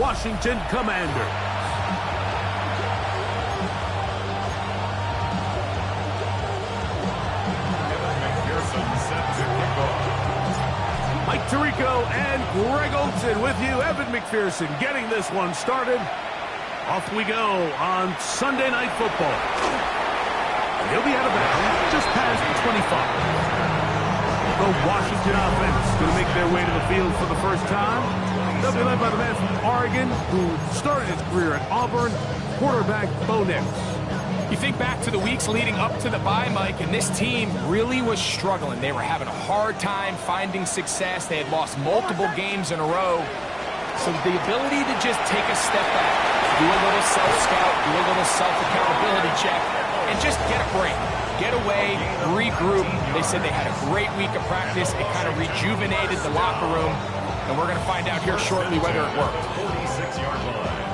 Washington Commanders. Mike Tirico and Greg Olson with you. Evan McPherson getting this one started. Off we go on Sunday Night Football. He'll be out of bounds just past the 25. The Washington offense going to make their way to the field for the first time. They'll be led by the man from Oregon who started his career at Auburn, quarterback Bo Nix. You think back to the weeks leading up to the bye, Mike, and this team really was struggling. They were having a hard time finding success. They had lost multiple games in a row. So the ability to just take a step back, do a little self-scout, do a little self-accountability check, and just get a break. Get away, regroup. They said they had a great week of practice. It kind of rejuvenated the locker room. And we're going to find out here shortly whether it worked. 46-yard line.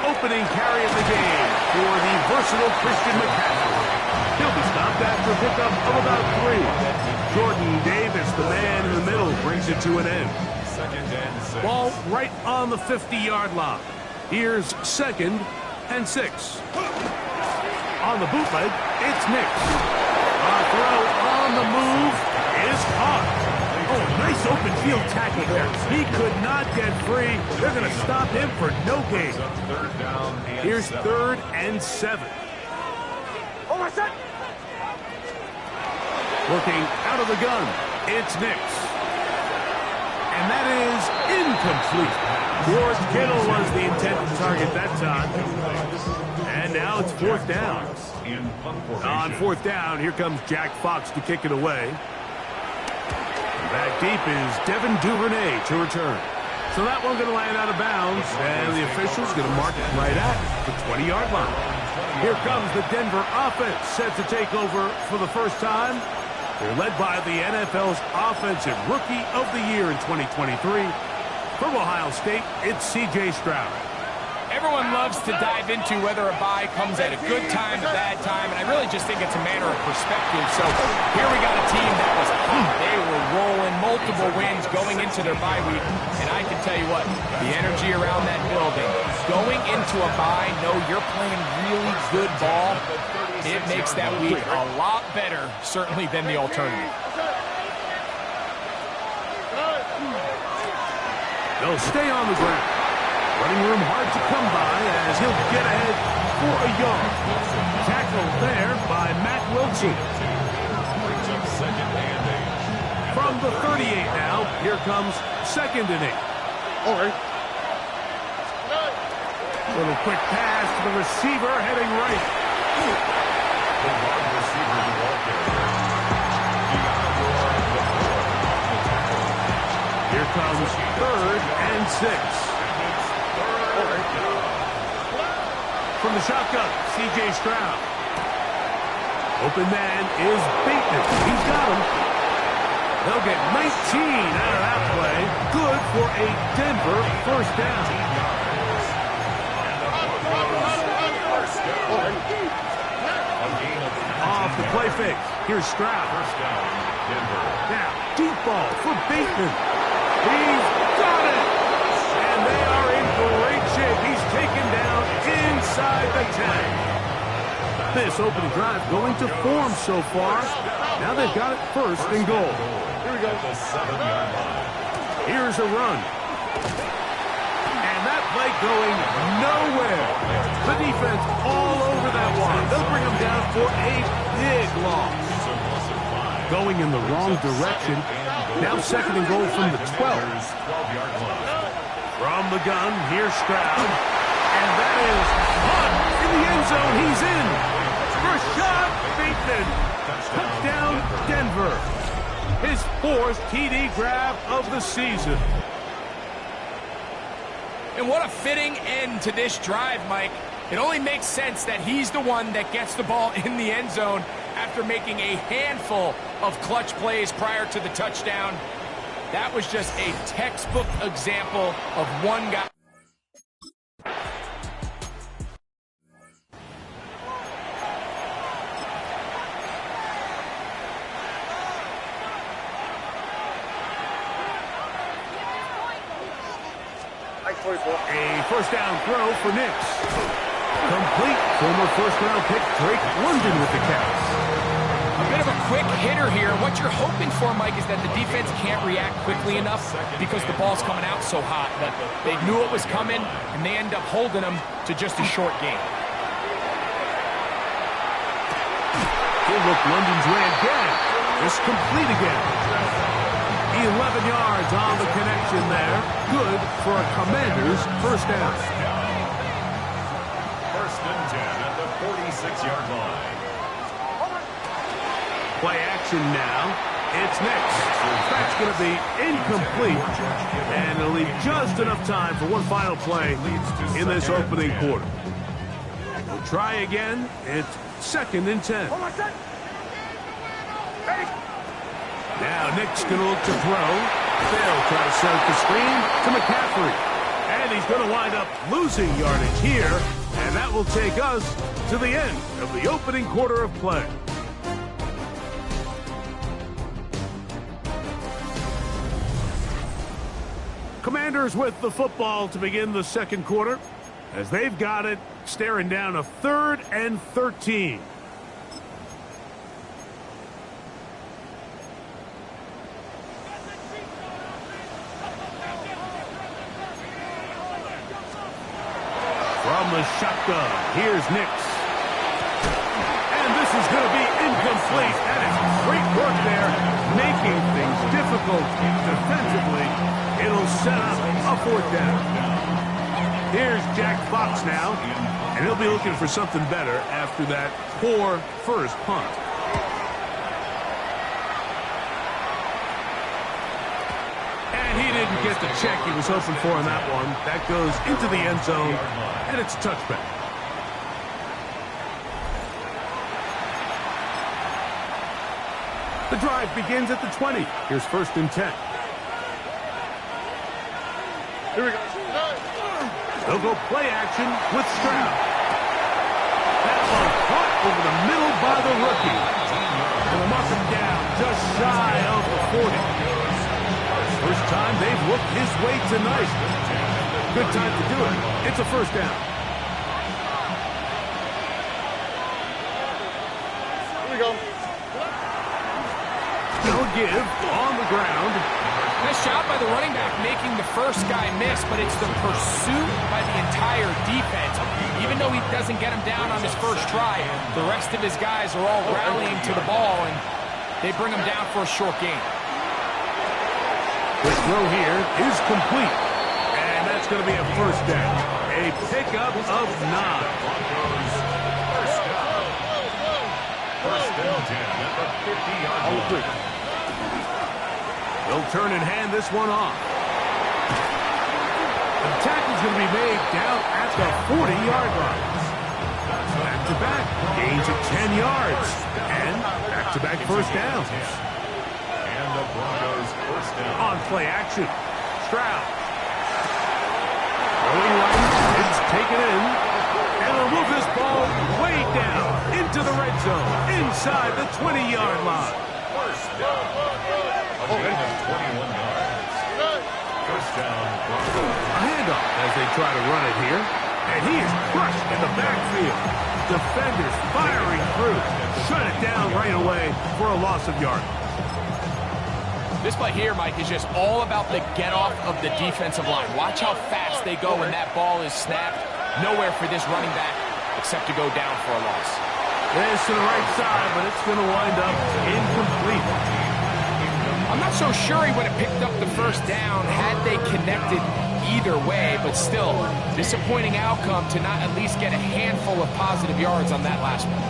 Opening carry of the game for the versatile Christian McCaffrey. He'll be stopped after a pickup of about 3. Jordan Davis, the man in the middle, brings it to an end. Ball right on the 50-yard line. Here's 2nd and 6. On the bootleg, it's Nix. A throw on the move is caught. Oh, nice open field tackle there. He could not get free. They're going to stop him for no gain. Here's 3rd and 7. Working out of the gun, it's Nix. And that is incomplete. George Kittle was the intended target that time. And now it's 4th down. On 4th down, here comes Jack Fox to kick it away. Back deep is Devin Duvernay to return. So that one's going to land out of bounds, and the official's going to mark it right at the 20-yard line. Here comes the Denver offense, set to take over for the first time. They're led by the NFL's Offensive Rookie of the Year in 2023. From Ohio State, it's C.J. Stroud. Everyone loves to dive into whether a bye comes at a good time, a bad time, and I really just think it's a matter of perspective. So here we got a team that was they were rolling multiple wins going into their bye week, and I can tell you what, the energy around that building, going into a bye, know you're playing really good ball, it makes that week a lot better, certainly, than the alternative. They'll stay on the ground. Running room hard to come by as he'll get ahead for a yard. Tackled there by Matt Wilson. From the 38 now, here comes 2nd and 8. All right. Little quick pass to the receiver heading right. Here comes 3rd and 6. From the shotgun, C.J. Stroud. Open man is Bateman. He's got him. They'll get 19 out of that play. Good for a Denver 1st down. Off the play fake. Here's Stroud. Now, deep ball for Bateman. He's got it. And they are in great shape. He's taken down inside the 10. This opening drive going to form so far. Now they've got it 1st and goal. Here we go. Here's a run. And that play going nowhere. The defense all over that one. They'll bring him down for a big loss. Going in the wrong direction. Now 2nd and goal from the 12. From the gun, here's Stroud. And that is caught in the end zone. He's in. Rashad Bateman. Touchdown, Denver. His 4th TD grab of the season. And what a fitting end to this drive, Mike. It only makes sense that he's the one that gets the ball in the end zone after making a handful of clutch plays prior to the touchdown. That was just a textbook example of one guy. A first down throw for Knicks. Complete. Former first-round pick Drake London with the catch. A bit of a quick hitter here. What you're hoping for, Mike, is that the defense can't react quickly enough because the ball's coming out so hot. But they knew it was coming, and they end up holding them to just a short game. He'll look London's way again. It's complete again. 11 yards on the connection there. Good for a Commanders first down. First and 10 at the 46-yard line. Play action now. It's Knicks. That's going to be incomplete. And it'll leave just enough time for one final play in this opening quarter. We'll try again. It's second and 10. Now Knicks going to look to throw. They'll try to set up the screen to McCaffrey. And he's going to wind up losing yardage here. And that will take us to the end of the opening quarter of play. Commanders with the football to begin the second quarter, as they've got it staring down a 3rd and 13. From the shotgun, here's Knicks. And this is going to be incomplete. That is great work there, making things difficult defensively. It'll set up a 4th down. Here's Jack Fox now, and he'll be looking for something better after that poor first punt. And he didn't get the check he was hoping for on that one. That goes into the end zone, and it's a touchback. The drive begins at the 20. Here's first and 10. Here we go. They'll go play action with Stroud. That one caught over the middle by the rookie. And they'll mark him down just shy of the 40. First time they've looked his way tonight. Good time to do it. It's a first down. Here we go. They'll give on the ground. Nice job by the running back making the first guy miss, but it's the pursuit by the entire defense. Even though he doesn't get him down on his first try, the rest of his guys are all rallying to the ball, and they bring him down for a short gain. The throw here is complete, and that's going to be a first down. A pickup of 9. First and 10 at the 50-yard line. They'll turn and hand this one off. The tackle's going to be made down at the 40-yard line. Back-to-back gains of 10 yards. And back-to-back first downs. And the Broncos first down. On play action. Stroud. Throwing right. It's taken in. And they'll move this ball way down into the red zone. Inside the 20-yard line. First down. A gain of 21 yards. First down. A handoff as they try to run it here. And he is crushed in the backfield. Defenders firing through. Shut it down right away for a loss of yardage. This play here, Mike, is just all about the get-off of the defensive line. Watch how fast they go when that ball is snapped. Nowhere for this running back except to go down for a loss. This to the right side, but it's going to wind up incomplete. I'm not so sure he would have picked up the first down had they connected either way, but still, disappointing outcome to not at least get a handful of positive yards on that last one.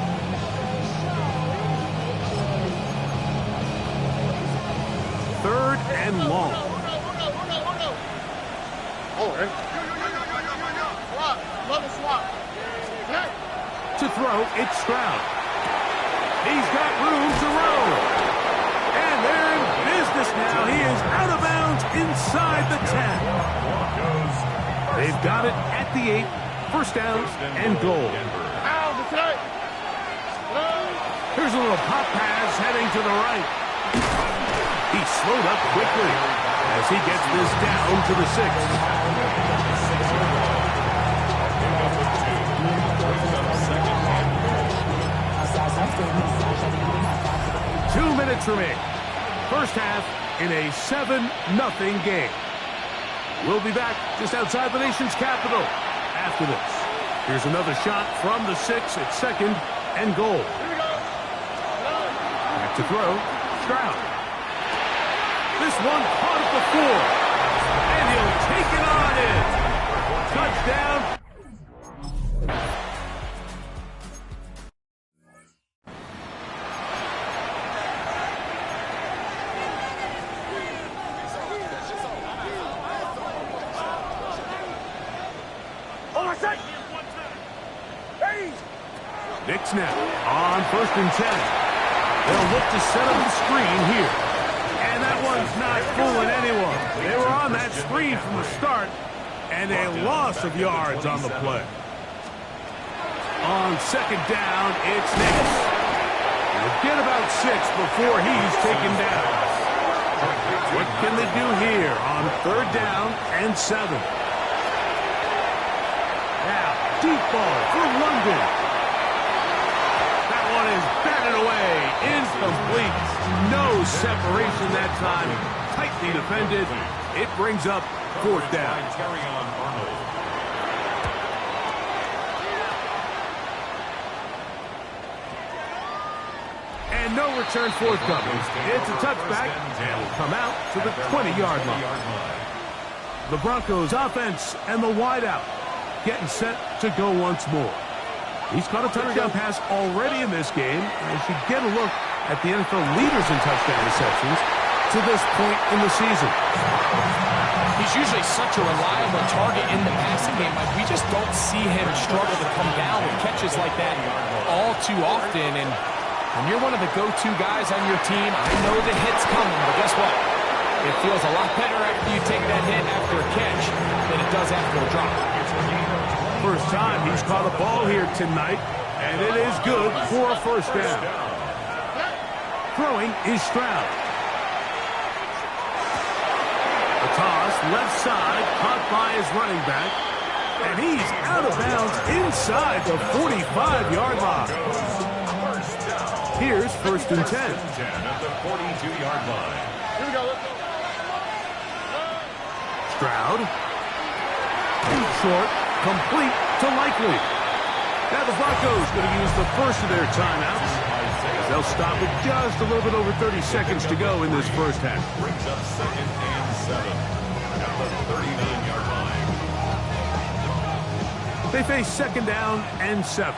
Third and long. To throw, it's Stroud. He's got room to roll. And they're in business now. He is out of bounds inside the 10. They've got it at the 8. First down and goal. Here's a little pop pass heading to the right. He slowed up quickly as he gets this down to the 6. 2 minutes remaining. First half in a 7-0 game. We'll be back just outside the nation's capital after this. Here's another shot from the 6 at second and goal. Back to throw, Stroud. This one caught at the 4, and he'll take it on in. Touchdown. Knicks now on 1st and 10. They'll look to set up the screen here. And that one's not fooling anyone. They were on that screen from the start, and a loss of yards on the play. On 2nd down, it's Knicks. They'll get about 6 before he's taken down. What can they do here on 3rd down and 7? Now, deep ball for London. Is batted away, incomplete. No separation that time. Tightly defended. It brings up 4th down. And no return forthcoming. It's a touchback and will come out to the 20-yard line. The Broncos offense and the wideout getting set to go once more. He's caught a touchdown pass already in this game, and should get a look at the NFL leaders in touchdown receptions to this point in the season. He's usually such a reliable target in the passing game. Like, we just don't see him struggle to come down with catches like that all too often. And when you're one of the go-to guys on your team, I know the hit's coming, but guess what? It feels a lot better after you take that hit after a catch than it does after a drop. First time he's caught a ball here tonight, and it is good for a 1st down. Throwing is Stroud. The toss, left side, caught by his running back, and he's out of bounds inside the 45-yard line. Here's 1st and 10. At the 42-yard line. Here we go. Stroud. Short. Complete to Likely. Now the Broncos going to use the first of their timeouts. They'll stop with just a little bit over 30 seconds to go in this first half. Brings up 2nd and 7 at the 39-yard line. They face 2nd down and 7.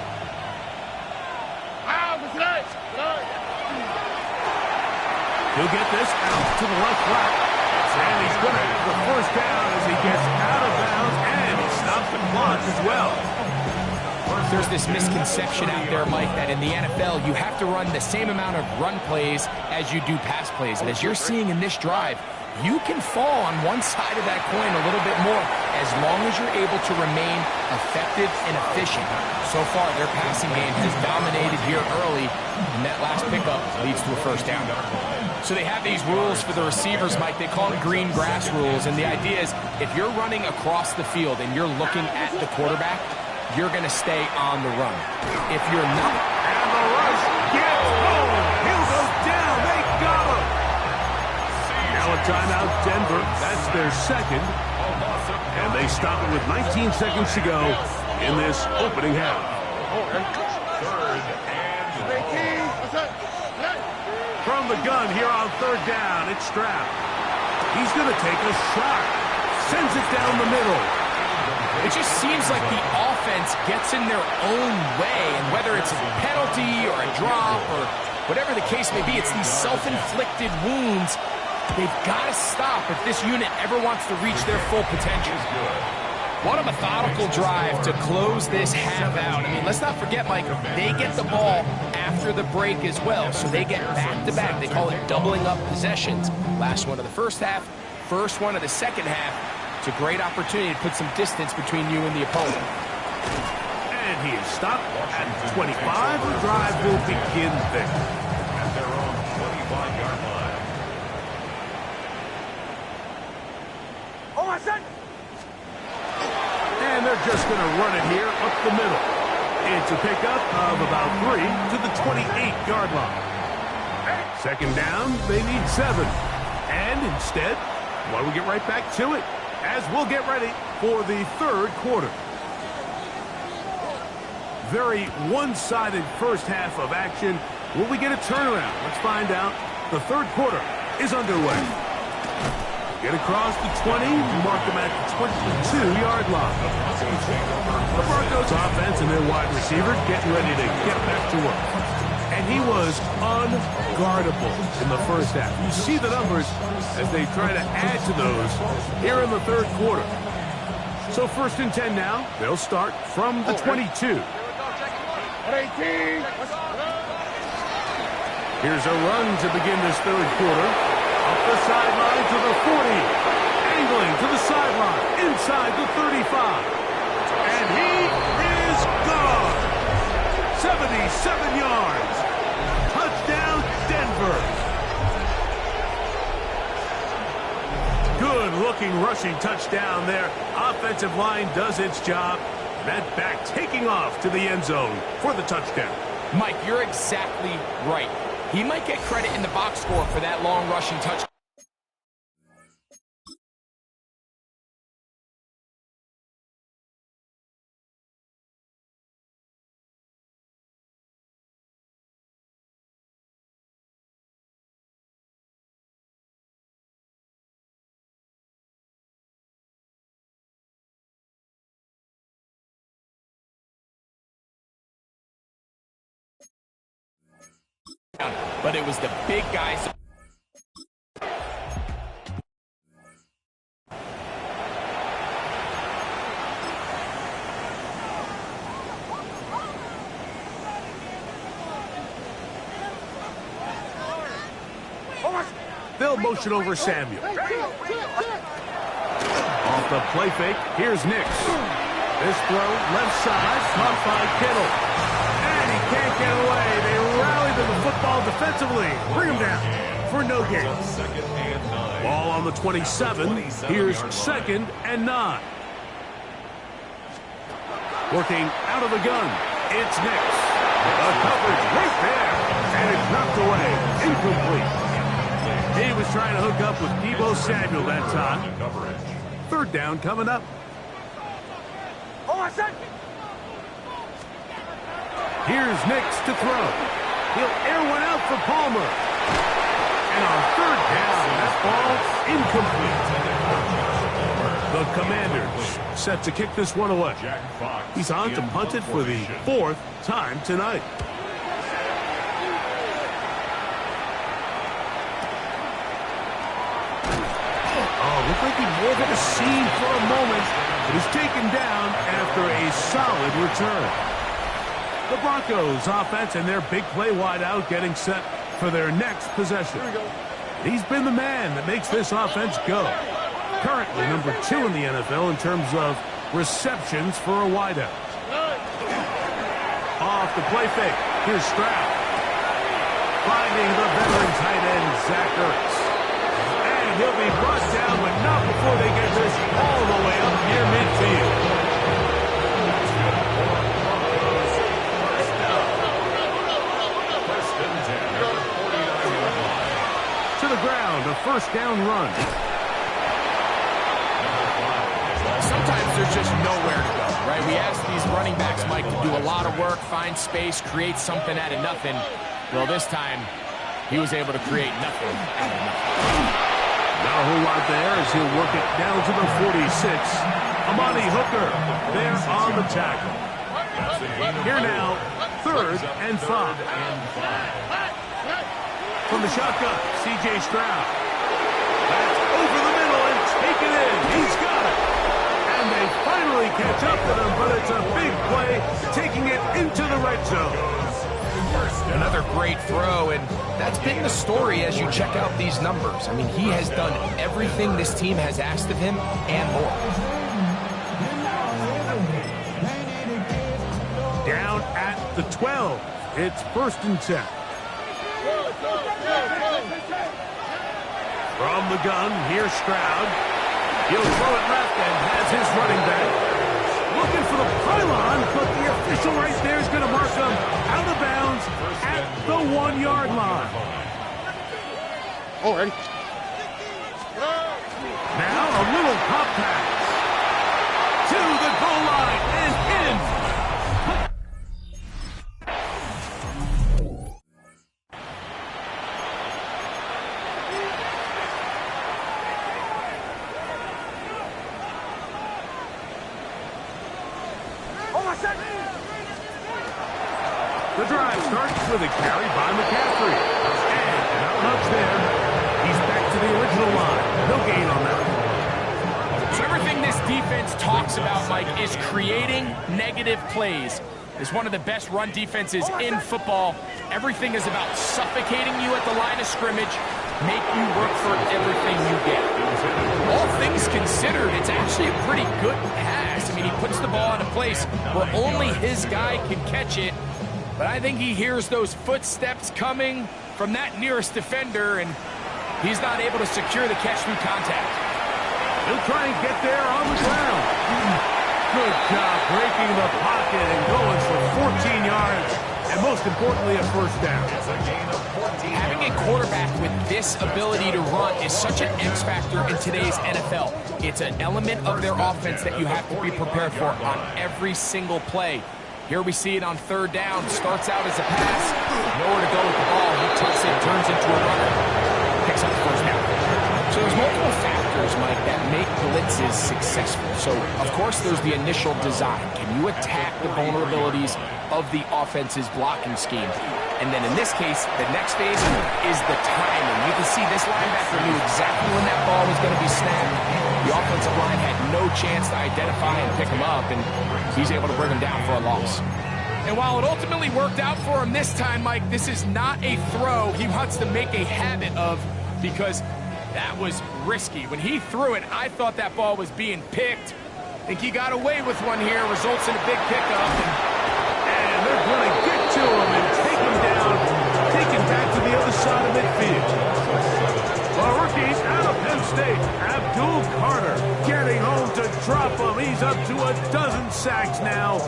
He'll get this out to the left flat. And he's going to have the 1st down as he gets out of bounds, and he stops the clock as well. There's this misconception out there, Mike, that in the NFL you have to run the same amount of run plays as you do pass plays. And as you're seeing in this drive, you can fall on one side of that coin a little bit more as long as you're able to remain effective and efficient. So far, their passing game has dominated here early, and that last pickup leads to a 1st down. So they have these rules for the receivers, Mike. They call them green grass rules, and the idea is if you're running across the field and you're looking at the quarterback, you're going to stay on the run. If you're not... And the rush gets home. He'll go down. They got him. Now a timeout, Denver. That's their 2nd. And they stop it with 19 seconds to go in this opening half. 3rd and 4. From the gun here on 3rd down, it's Stroud. He's going to take a shot. Sends it down the middle. It just seems like the offense gets in their own way, and whether it's a penalty or a drop or whatever the case may be, it's these self-inflicted wounds. They've got to stop if this unit ever wants to reach their full potential. What a methodical drive to close this half out. I mean, let's not forget, Mike, they get the ball after the break as well, so they get back-to-back. They call it doubling up possessions. Last one of the first half, first one of the second half. It's a great opportunity to put some distance between you and the opponent. And he is stopped at 25. The drive will begin there. At their own 25-yard line. And they're just going to run it here up the middle. It's a pickup of about 3 to the 28-yard line. Second down, they need 7. And instead, why don't we get right back to it as we'll get ready for the third quarter. Very one-sided first half of action. Will we get a turnaround? Let's find out. The third quarter is underway. Get across the 20, mark them at the 22-yard line. The Broncos offense and their wide receiver getting ready to get back to work. And he was unguardable in the first half. You see the numbers as they try to add to those here in the third quarter. So first and 10 now. They'll start from the 22. Here's a run to begin this third quarter. Up the sideline to the 40. Angling to the sideline. Inside the 35. And he is gone. 77 yards. Touchdown, Denver. Good-looking rushing touchdown there. Offensive line does its job. That back taking off to the end zone for the touchdown. Mike, you're exactly right. He might get credit in the box score for that long rushing touch. But it was the big guys. They'll motion over Samuel. Off the play fake, here's Nix. This throw, left side, caught by Kittle. And he can't get away. They rally to the football defensively. Bring him down for no gain. Ball on the 27. Here's 2nd and 9. Working out of the gun. It's Nix. The coverage right there. And it's knocked away. Incomplete. He was trying to hook up with Deebo Samuel that time. Third down coming up. Here's Nix to throw. He'll air one out for Palmer. And on third down, that ball incomplete. The Commanders set to kick this one away. He's on to punt it for the 4th time tonight. Looked like he more than a scene for a moment, but is taken down after a solid return. The Broncos offense and their big play wide out getting set for their next possession. He's been the man that makes this offense go. Currently number 2 in the NFL in terms of receptions for a wideout. Off the play fake, here's Stroud. Finding the veteran tight end, Zach Ertz. He'll be brought down, but not before they get this all the way up near midfield. To the ground, a first down run. Sometimes there's just nowhere to go, right? We ask these running backs, Mike, to do a lot of work, find space, create something out of nothing. Well, this time, he was able to create nothing out of nothing. Not a whole lot there as he'll work it down to the 46. Amani Hooker there on the tackle. Here now, 3rd and 5. From the shotgun, C.J. Stroud. That's over the middle and taken in. He's got it. And they finally catch up with him, but it's a big play, taking it into the red zone. Another great throw, and that's been the story as you check out these numbers. I mean, he has done everything this team has asked of him and more. Down at the 12. It's 1st and 10. From the gun, here's Stroud. He'll throw it left and has his running back. Looking for the pylon, but the official right there is going to mark him out of bounds at the 1-yard line. Already. Now a little pop pass to the goal line and in. The drive starts with a carry by McCaffrey. And not much there. He's back to the original line. No gain on that. So everything this defense talks about, Mike, is creating negative plays. It's one of the best run defenses in football. Everything is about suffocating you at the line of scrimmage, make you work for everything you get. All things considered, it's actually a pretty good pass. I mean, he puts the ball in a place where only his guy can catch it. But I think he hears those footsteps coming from that nearest defender, and he's not able to secure the catch through contact. He'll try and get there on the ground. Good job breaking the pocket and going for 14 yards, and most importantly, a first down. Having a quarterback with this ability to run is such an X factor in today's NFL. It's an element of their offense that you have to be prepared for on every single play. Here we see it on third down. Starts out as a pass. Nowhere to go with the ball. He tucks it, turns into a runner. Picks up the first down. So there's multiple factors, Mike, that make blitzes successful. So, of course, there's the initial design. Can you attack the vulnerabilities of the offense's blocking scheme? And then in this case, the next phase is the timing. You can see this linebacker knew exactly when that ball was going to be snapped. The offensive line had no chance to identify and pick him up, and he's able to bring him down for a loss. And while it ultimately worked out for him this time, Mike, this is not a throw he wants to make a habit of, because that was risky. When he threw it, I thought that ball was being picked. I think he got away with one here, results in a big pickup. And they're going to get to him and take him down, take him back to the other side of midfield. The rookie out of Penn State, Abdul Carter, getting home to drop him. He's up to a dozen sacks now.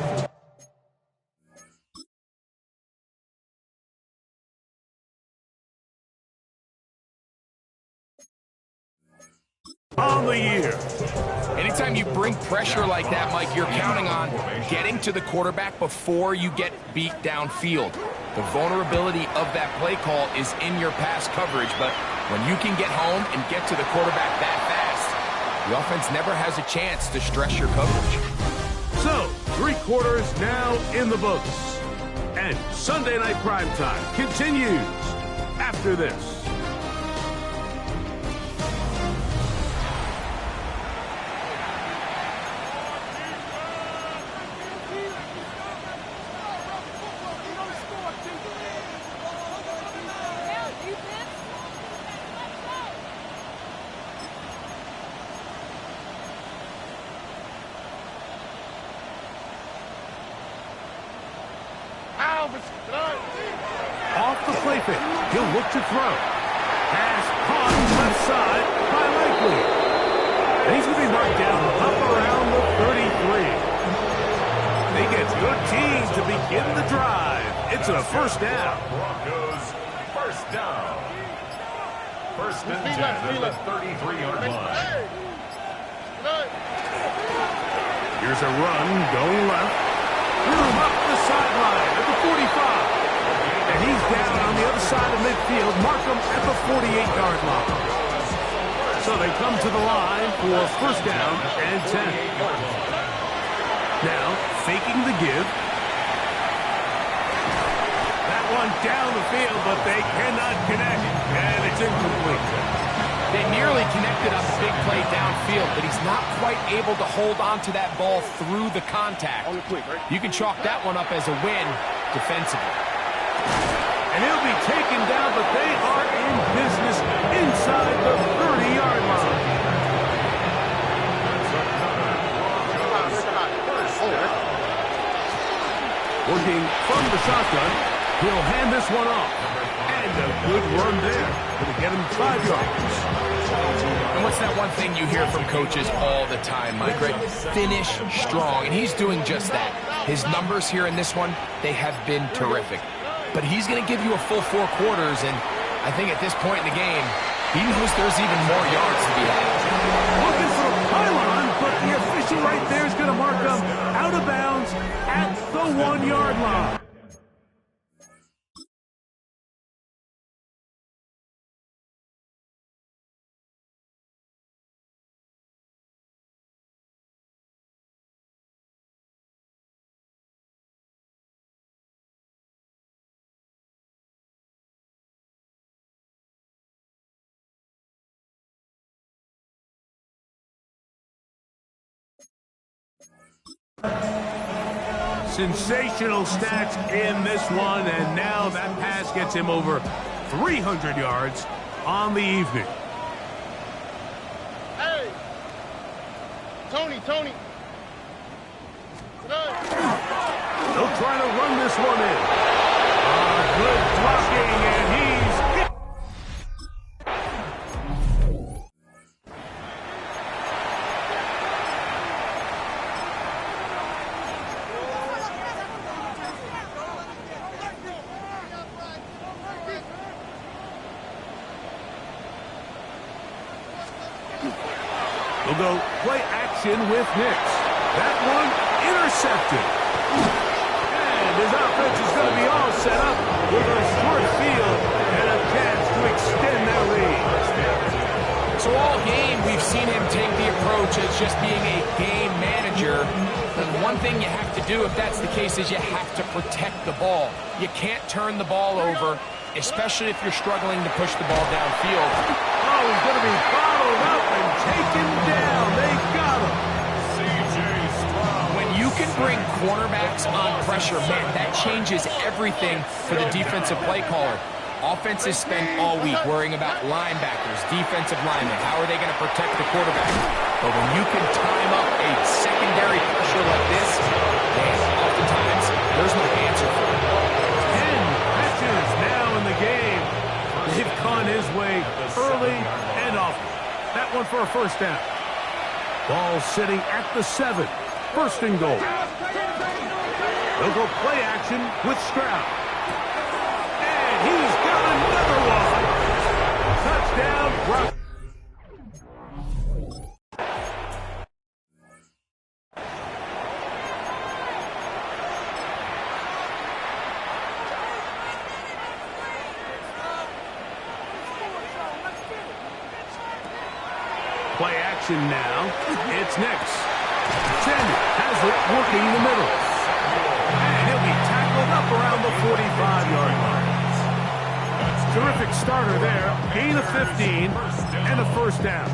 On the year. Anytime you bring pressure like that, Mike, you're counting on getting to the quarterback before you get beat downfield. The vulnerability of that play call is in your pass coverage, but when you can get home and get to the quarterback that fast, the offense never has a chance to stress your coverage. So, 3 quarters now in the books. And Sunday Night Primetime continues after this. Off the play fake, he'll look to throw. Pass caught left side by Likely. And he's going to be marked down up around the 33. They get good teams to begin the drive. It's a first down. Broncos, first down. First and 10 at the 33-yard line. Here's a run going left. Room up the sideline at the 45. And he's down on the other side of midfield. Mark him at the 48-yard line. So they come to the line for first down and 10. Now, faking the give. That one down the field, but they cannot connect. And it's incomplete. They nearly connected on the big play downfield, but he's not quite able to hold on to that ball through the contact. You can chalk that one up as a win defensively. And he'll be taken down, but they are in business inside the 30-yard line. Working from the shotgun, he'll hand this one off. And a good run there. Going to get him 5 yards. And what's that one thing you hear from coaches all the time, Mike, right? Finish strong, and he's doing just that. His numbers here in this one, they have been terrific. But he's going to give you a full 4 quarters, and I think at this point in the game, he knows there's even more yards to be had. Looking for a pylon, but the official right there is going to mark him out of bounds at the 1-yard line. Sensational stats in this one, and now that pass gets him over 300 yards on the evening. Hey! Tony! They'll try to run this one in. Good blocking, and he's hit. We'll go play action with Nix. That one intercepted. And his offense is going to be all set up with a short field and a chance to extend their lead. So all game, we've seen him take the approach as just being a game manager. But one thing you have to do, if that's the case, is you have to protect the ball. You can't turn the ball over, especially if you're struggling to push the ball downfield. Oh, he's going to be bottled up and taken down. They got him. When you can bring cornerbacks on pressure, man, that changes everything for the defensive play caller. Offenses spend all week worrying about linebackers, defensive linemen. How are they going to protect the quarterback? But when you can time up a secondary pressure like this, man, oftentimes there's no answer for it. 10 catches now in the game. They've gone his way early and often. That one for a first down. Ball sitting at the 7. First and goal. They'll go play action with Stroud. And he's got another one. Touchdown, Brock. Play action now. It's Nix. Sandy has it working the middle. And he'll be tackled up around the 45-yard line. Terrific starter there. Gain of 15 and a first down.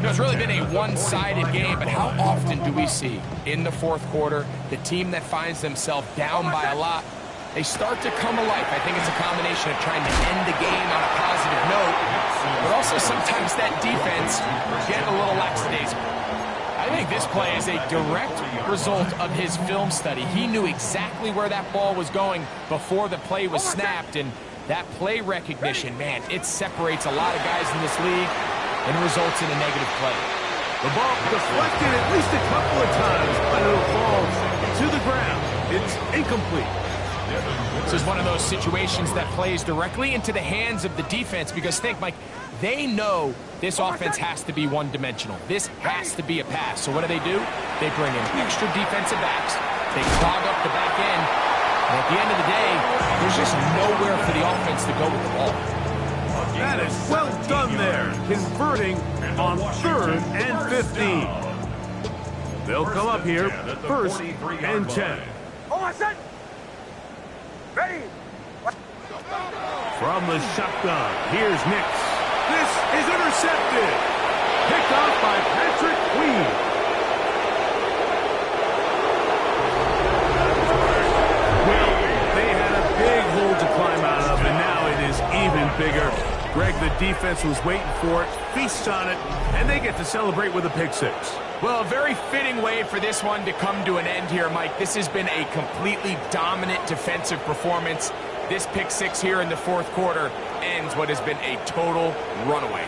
It's really been a one-sided game, but how often do we see in the fourth quarter the team that finds themselves down by a lot, they start to come alive? I think it's a combination of trying to end the game on a positive note, but also sometimes that defense getting a little lackadaisical. I think this play is a direct result of his film study. He knew exactly where that ball was going before the play was snapped, and that play recognition, man, it separates a lot of guys in this league and results in a negative play. The ball deflected at least a couple of times, but it'll fall to the ground. It's incomplete. This is one of those situations that plays directly into the hands of the defense because, think, Mike, they know this offense has to be one-dimensional. This has to be a pass. So what do? They bring in extra defensive backs. They clog up the back end. And at the end of the day, there's just nowhere for the offense to go with the ball. That is well done there, converting on 3rd and 15. They'll come up here, 1st and 10. Ready? From the shotgun, here's Nix. This is intercepted. Picked off by Patrick Queen. Well, they had a big hole to climb out of, and now it is even bigger. Greg, the defense was waiting for it, feasts on it, and they get to celebrate with a pick six. Well, a very fitting way for this one to come to an end here, Mike. This has been a completely dominant defensive performance. This pick six here in the fourth quarter ends what has been a total runaway.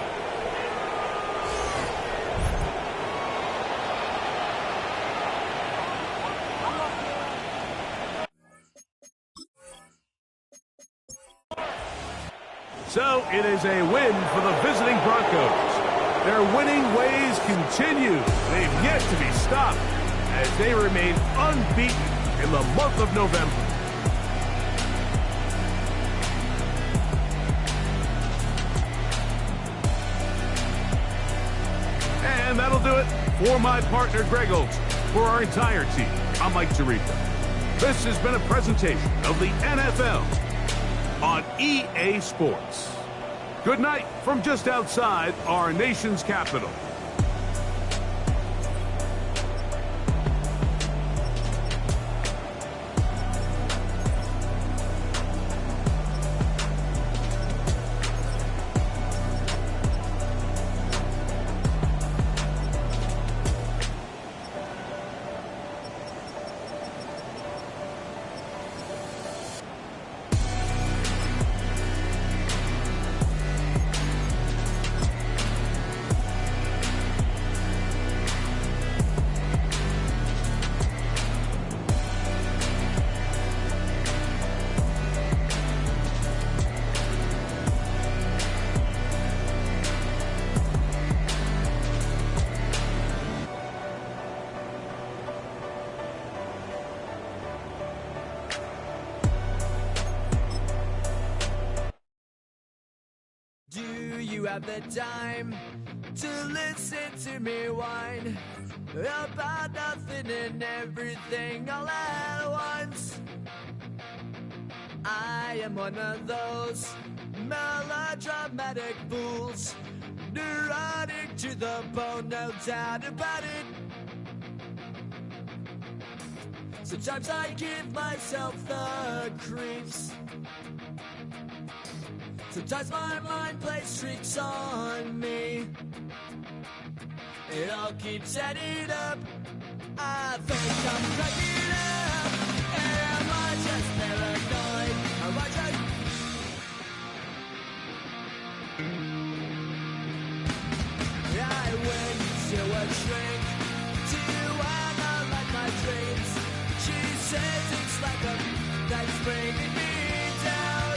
It is a win for the visiting Broncos. Their winning ways continue. They've yet to be stopped as they remain unbeaten in the month of November. And that'll do it for my partner, Greg Olson. For our entire team, I'm Mike Tirico. This has been a presentation of the NFL on EA Sports. Good night from just outside our nation's capital. Have the time to listen to me whine about nothing and everything all at once. I am one of those melodramatic fools, neurotic to the bone, no doubt about it. Sometimes I give myself the creeps. Sometimes my mind plays tricks on me. It all keeps adding up. I think I'm cracking up. Am I just paranoid? Am I just... I went to a shrink to analyze my dreams. She says it's like a that's bringing me down.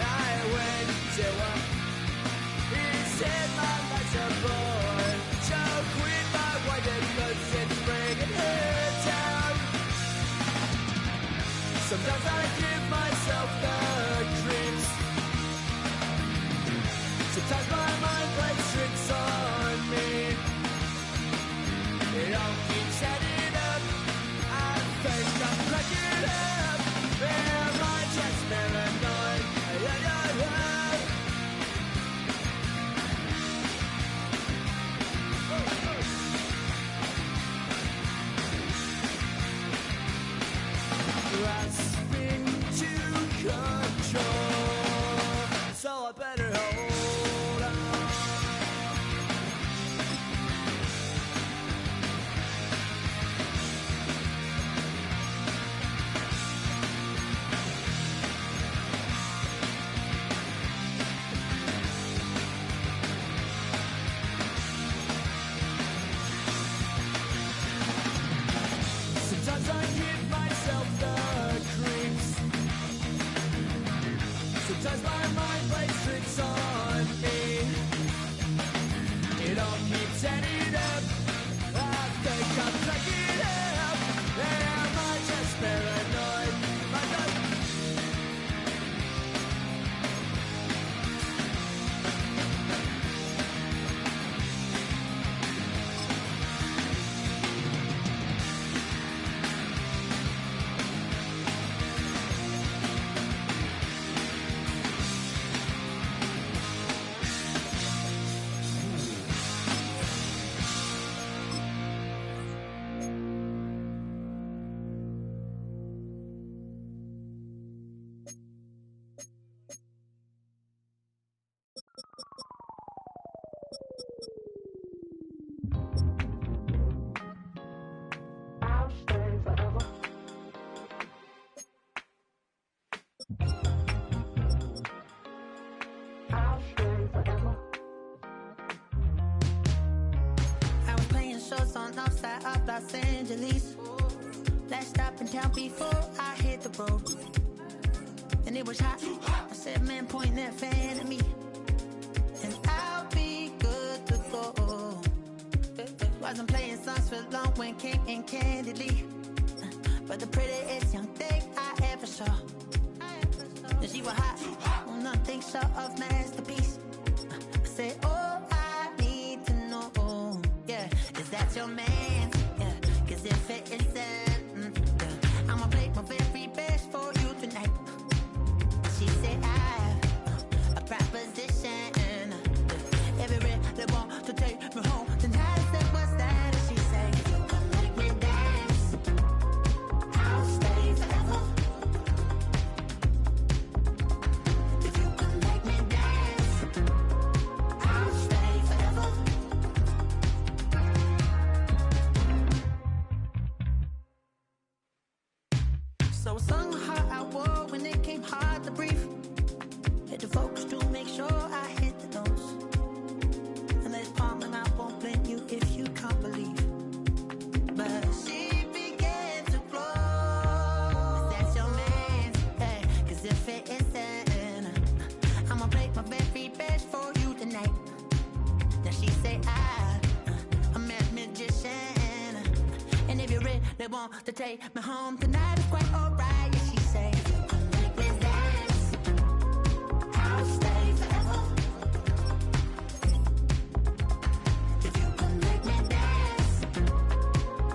I went to a, he said my life's a bore. Joke with my wife because it's bringing her down. Sometimes I give myself the creeps. Sometimes my mind plays tricks on me. It all keeps adding up. I think I'm cracking up. Am I just paranoid? Grasping to control, so I better hold on. Sometimes I give myself the creeps. Sometimes my mind plays tricks on me. It all keeps adding up. I think I'm cracking up. Am I just paranoid? Outside of Los Angeles. Last stop in town before I hit the road. And it was hot. I said, man, point that fan at me, and I'll be good to go. Wasn't playing songs for long when came in candidly, but the prettiest young thing I ever saw. And she was hot, well, nothing short of masterpiece. I said, oh, I need to know, yeah, is that your man? Yeah, cause if it isn't, yeah, I'ma play my very best for you tonight. She said, I have a proposition. If you really want to take me home tonight, I said, what's that? And she said, if you can make me dance, I'll stay forever. If you can make me dance, I'll stay forever. So I sung the heart I wore when it came hard to breathe. Hit the focus to make sure I hit the notes. And this palm and I won't blame you if you can't believe. But she began to flow. That's your man, hey, cause if it isn't, I'ma play my very best for you tonight. Then she say I'm a magician, and if you really want to take me home tonight, it's quite alright. Yeah, she say, if you can make me dance, I'll stay forever. If you can make me dance,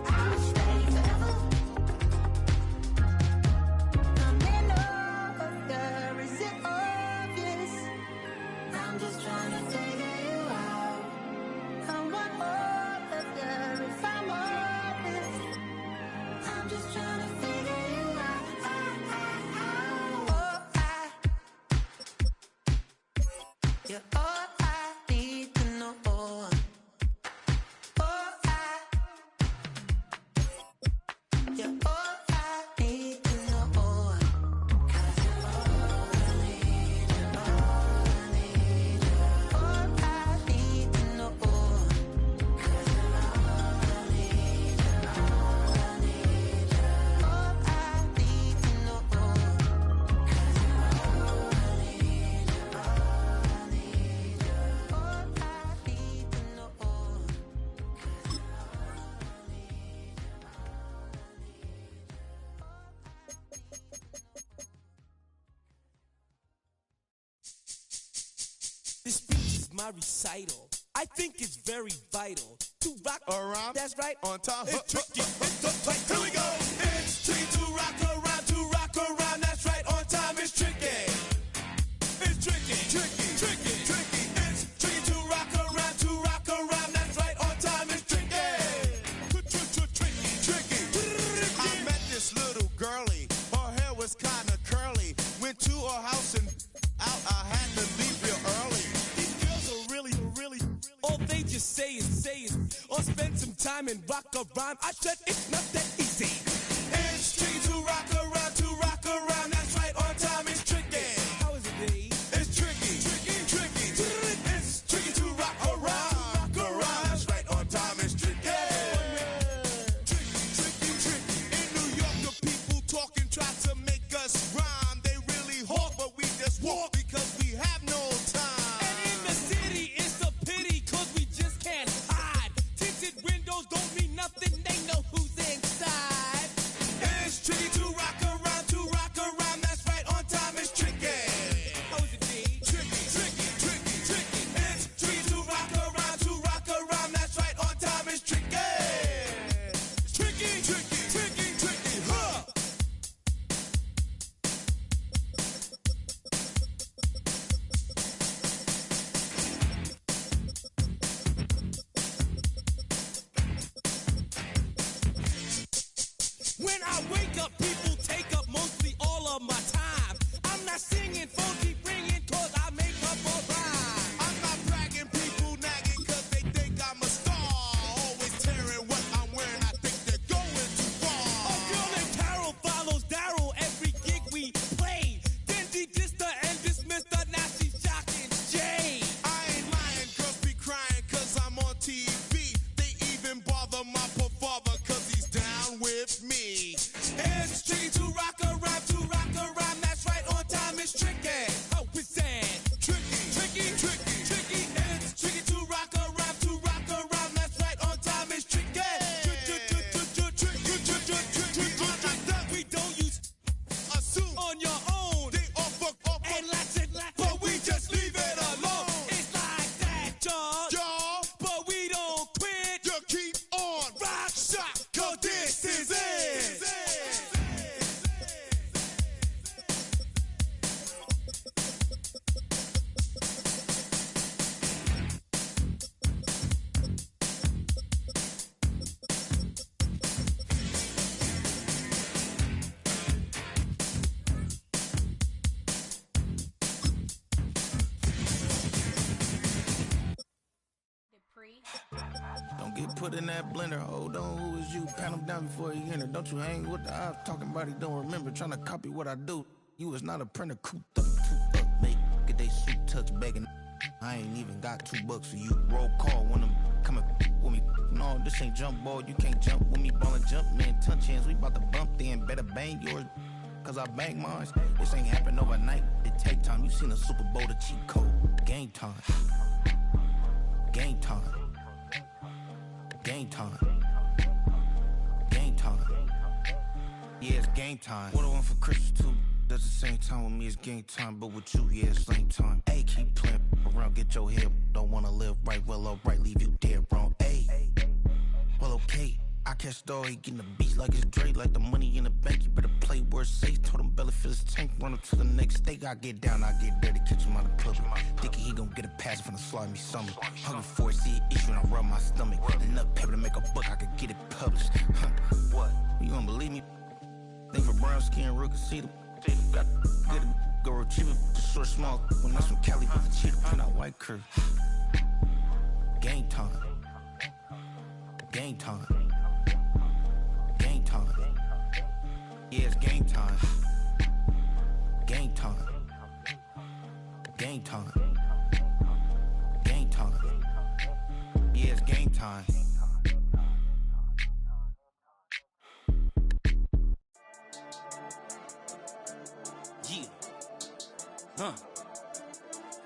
I'll stay forever. I'm in love, girl, is it obvious? I'm just trying to figure you out. I want all of you if I'm honest. I'm just trying to figure you out. You're all I need to know. You're all I need to know. 'Cause you're all I need, you're all I need, you're all I need to know. 'Cause you're all I need, you're all I need, you're all I need to know. 'Cause you're all I need, you're all I need, you're all I need to know. 'Cause you're all I need, you're all I need. This speech is my recital. I think it's very vital to rock around. That's right, on time. It's tricky. It's the tight. Here we go. It's tricky to rock around. To rock around. That's right, on time. It's tricky. It's tricky. Tricky. Tricky. Tricky. It's tricky to rock around. To rock around. That's right, on time. It's tricky. Tricky. Tricky. I met this little girlie. Her hair was kind of curly. Went to her house and out. I had to leave real early. These girls are really, all they just say is, or spend some time and rock a rhyme. I said it's not that easy. It's tricky to rock around, that's right, on time, it's tricky. How is it, Dave? It's tricky, tricky. It's tricky to rock around, that's right, on time, it's tricky. Tricky. In New York, the people talking try to make us rhyme. They really hawk, but we just walk because we have no time. And in the city, it's a pity, cause we just can't hide. Tinted windows don't mean nothing, they know who's inside. Get put in that blender. Hold on, who is you? Pat him down before he enter. Don't you hang with the ops talking about he don't remember. Trying to copy what I do. You was not a printer. Cooped up, toot up, make get they suit touch begging. I ain't even got $2 for you. Roll call when I'm coming with me. No, this ain't jump ball. You can't jump with me. Ballin' jump, man. Touch hands. We bout to bump then. Better bang yours. Cause I bang mine. This ain't happen overnight. It take time. You seen a Super Bowl, the cheat code. Game time. Game time. Game time. Game time. Yeah, it's game time. What I want for Christmas too. That's the same time with me, it's game time. But with you, yeah, it's same time. Ayy, keep playing around, get your head. Don't wanna live right, well, alright, leave you dead wrong. Ayy, well, okay. I catch the dog, he getting the beats like it's Dre, like the money in the bank. You better play where it's safe. Told him Belly fill his tank, run him to the next state. I get down, I get dirty, catch him on the club. Thinking he gon' get a pass from the slide me summer. Hungry for it, see an issue and I rub my stomach. Enough paper to make a book, I could get it published. What? You don't believe me? Think for brown skin, real can see them. Got good, go retrieve it. Short, small, when that's from Cali, but the cheetah print out white curve. Game time. Game time. Game time. Yeah, it's game time. Game time. Game time. Game time. Yeah, it's game time.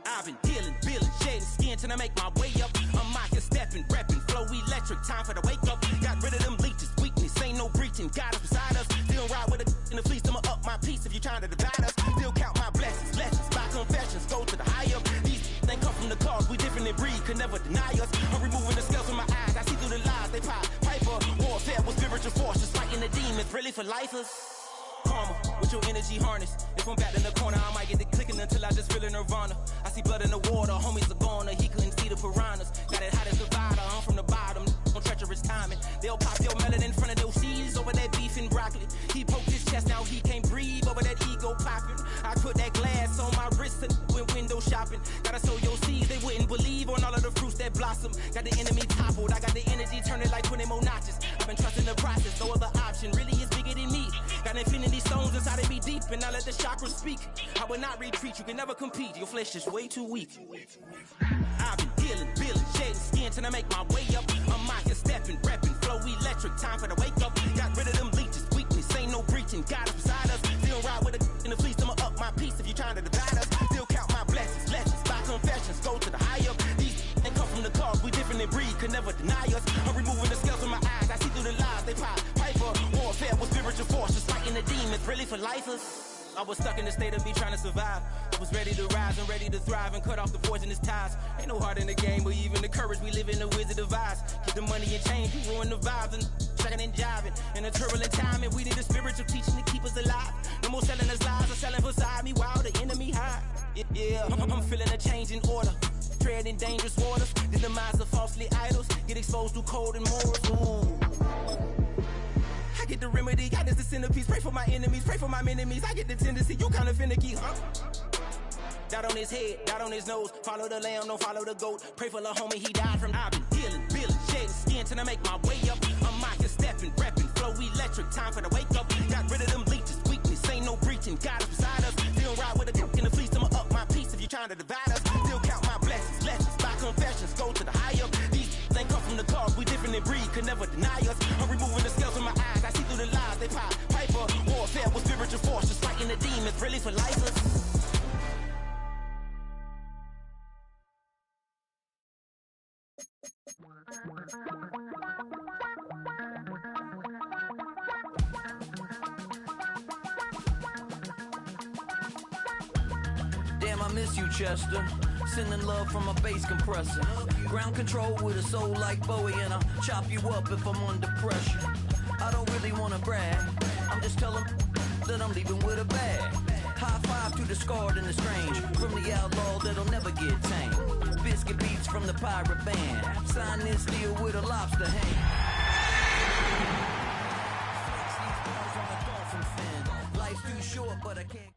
I've been dealing, shedding skin till I make my way up. I'm out here stepping, repping, flow electric, time for the wake up. Got rid of them leeches, weakness, ain't no breaching. Got us beside us, still ride with a in the fleece. I'ma up my piece if you trying to divide us. Still count my blessings, lessons, by confessions, go to the high up. These they come from the cause, we different in breed, could never deny us. I'm removing the scales from my eyes, I see through the lies, they pop. Piper, warfare with spiritual force, just fighting the demons, really for lifers. Karma, with your energy harness. If I'm back in the corner, I might get it clicking until I just feel a nirvana. I see blood in the water, homies are gone, he couldn't see the piranhas. Got it hot as Nevada, I'm from the bottom, on treacherous timing. They'll pop your melon in front of those seeds over that beef and broccoli. He poked his chest, now he can't breathe over that ego popping. I put that glass on my wrist and went window shopping. Gotta sow your seeds, they wouldn't believe on all of the fruits that blossom. Got the enemy toppled, I got the energy turning like 20 more notches. I've been trusting the process, no other option really is bigger than me. Got infinity stones inside of me deep, and I let the chakras speak. I will not retreat, you can never compete, your flesh is way too weak. I've been dealing, shedding skin till I make my way up. I'm out here stepping, repping, flow electric, time for the wake up. Got rid of them leeches, weakness, ain't no breaching. Got us beside us, still ride with a in the fleece. I'ma up my piece if you trying to divide us. Still count my blessings, lessons, by confessions, go to the high up. These they come from the cause, we different in breed, could never deny us. I'm removing the scales from my eyes, I see through the lies, they pop. Piper, warfare with spiritual force, just fighting the demons, really for lifers. I was stuck in the state of me trying to survive. I was ready to rise and ready to thrive and cut off the poisonous ties. Ain't no heart in the game, but even the courage we live in the wizard of Oz. Keep the money and change, we ruin the vibes and checking and jiving. In a turbulent time, and we need a spiritual teaching to keep us alive. No more selling us lies or selling beside me while the enemy hide. Yeah, I'm feeling a change in order. Treading dangerous waters, the demise of falsely idols. Get exposed through code and morals. Ooh. I get the remedy, God is the centerpiece. Pray for my enemies, pray for my enemies. I get the tendency, you kinda finicky, huh? Dot on his head, dot on his nose. Follow the lamb, don't follow the goat. Pray for the homie, he died from. I've been dealing, shedding skin till I make my way up. I'm out here stepping, repping, flow electric, time for the wake up. Got rid of them leeches, weakness, ain't no breaching. Got us beside us, still ride with a in the fleece. I'ma up my piece if you trying to divide us. Still count my blessings, lessons, by confessions, go to the high up. These they come from the cause, we different in breed, could never deny us. I'm removing the scales from my eyes, I see through the lies, they pop. Piper, warfare with spiritual force, just fighting the demons, really for lifers. Damn, I miss you, Chester. Sending love from a bass compressor. Ground control with a soul like Bowie, and I'll chop you up if I'm under pressure. I don't really wanna brag, I'm just telling that I'm leaving with a bag. High five to the scarred and the strange, from the outlaw that'll never get tamed. Biscuit beats from the pirate band, sign this deal with a lobster hand. Life's too short, but I can't.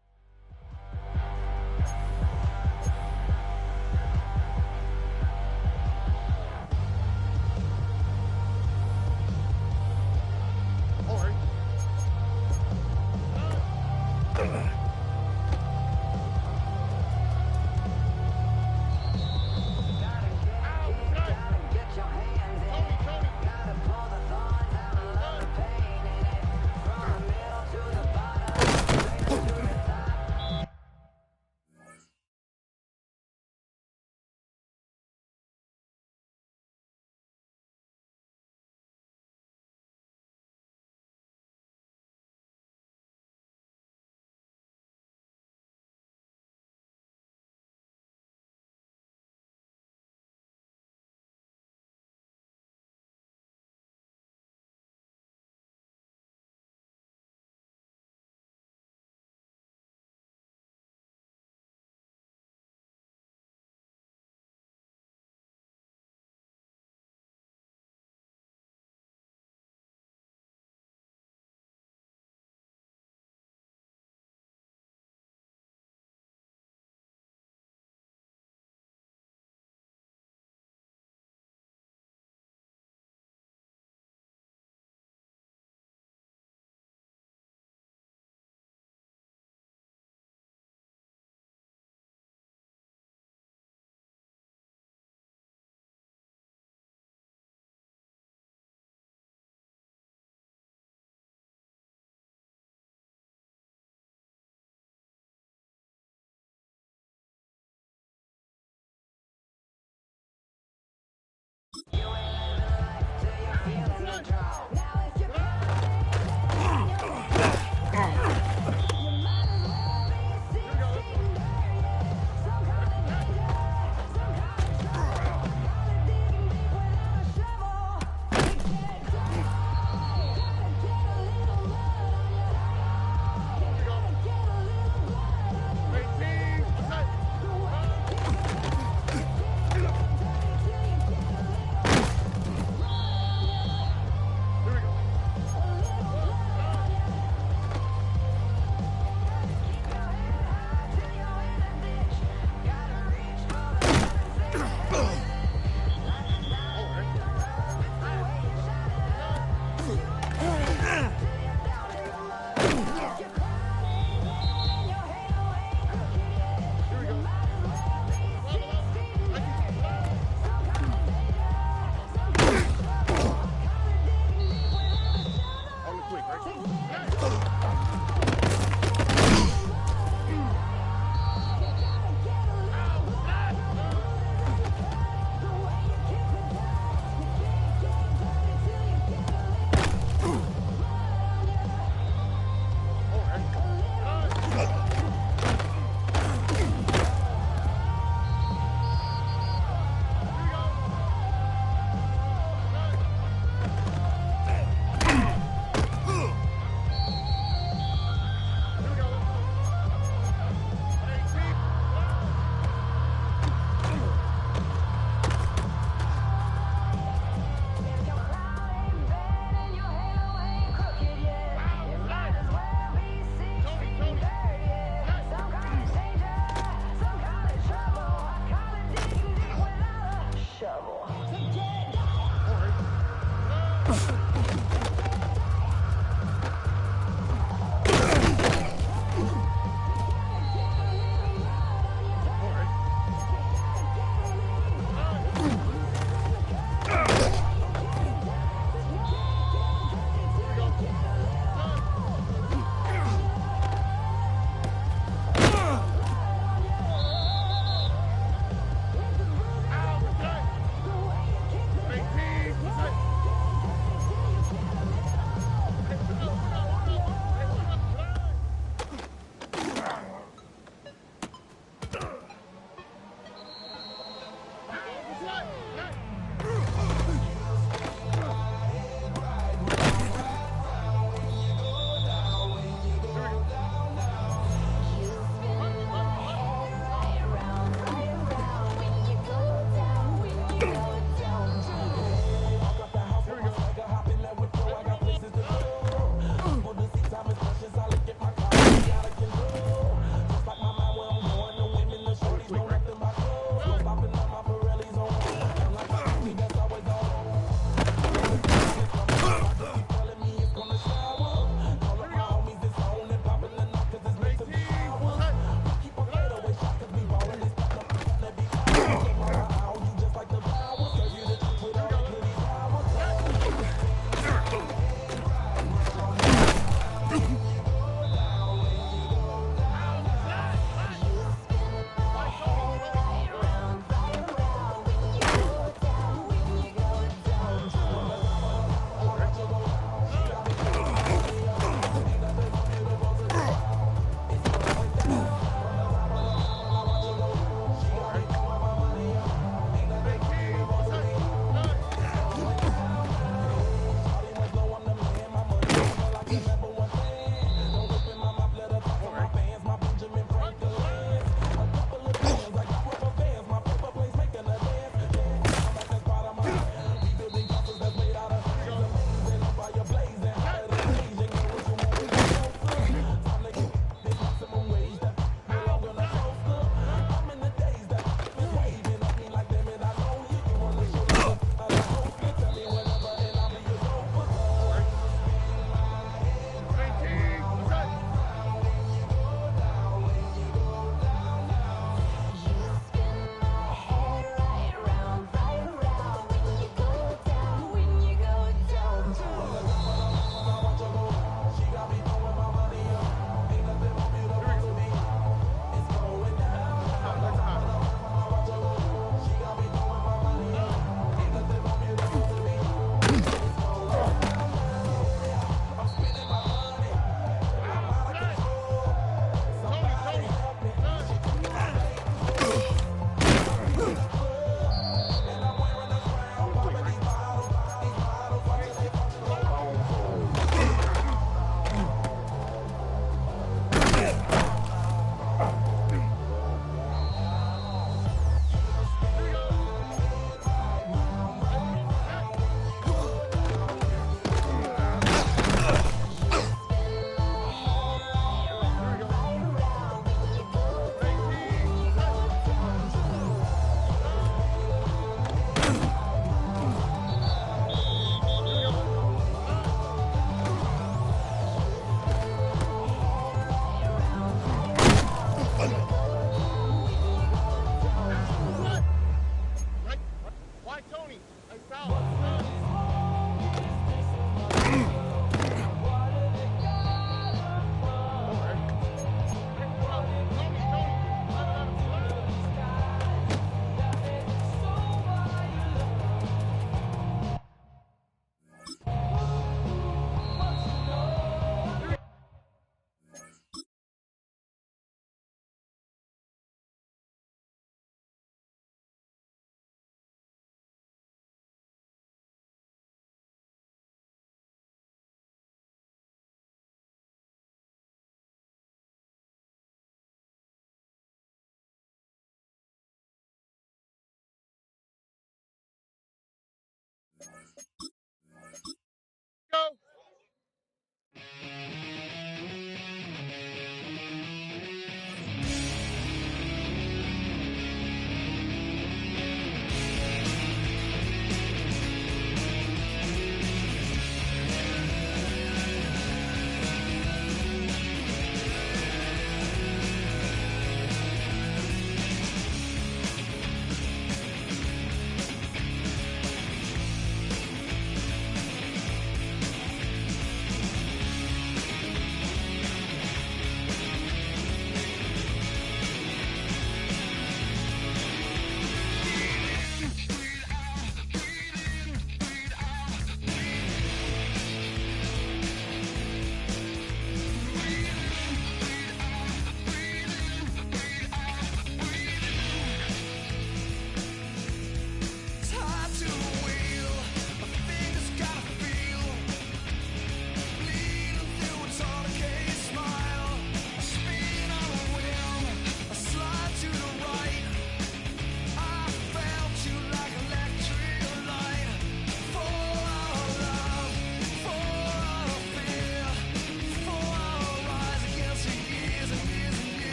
Go.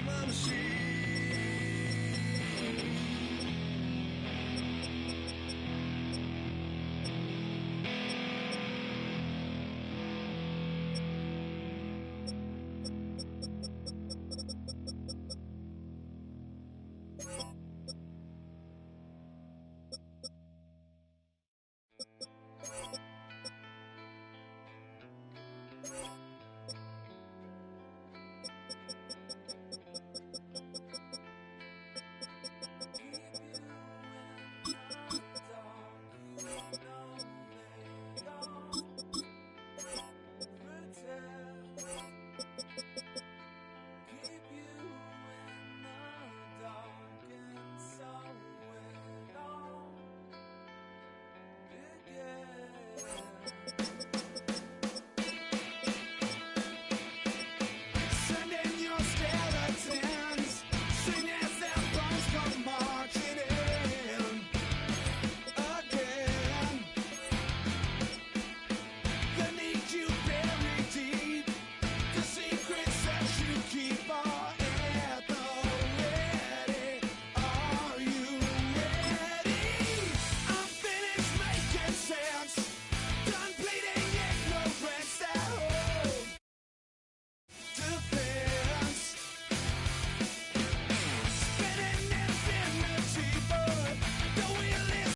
mama, she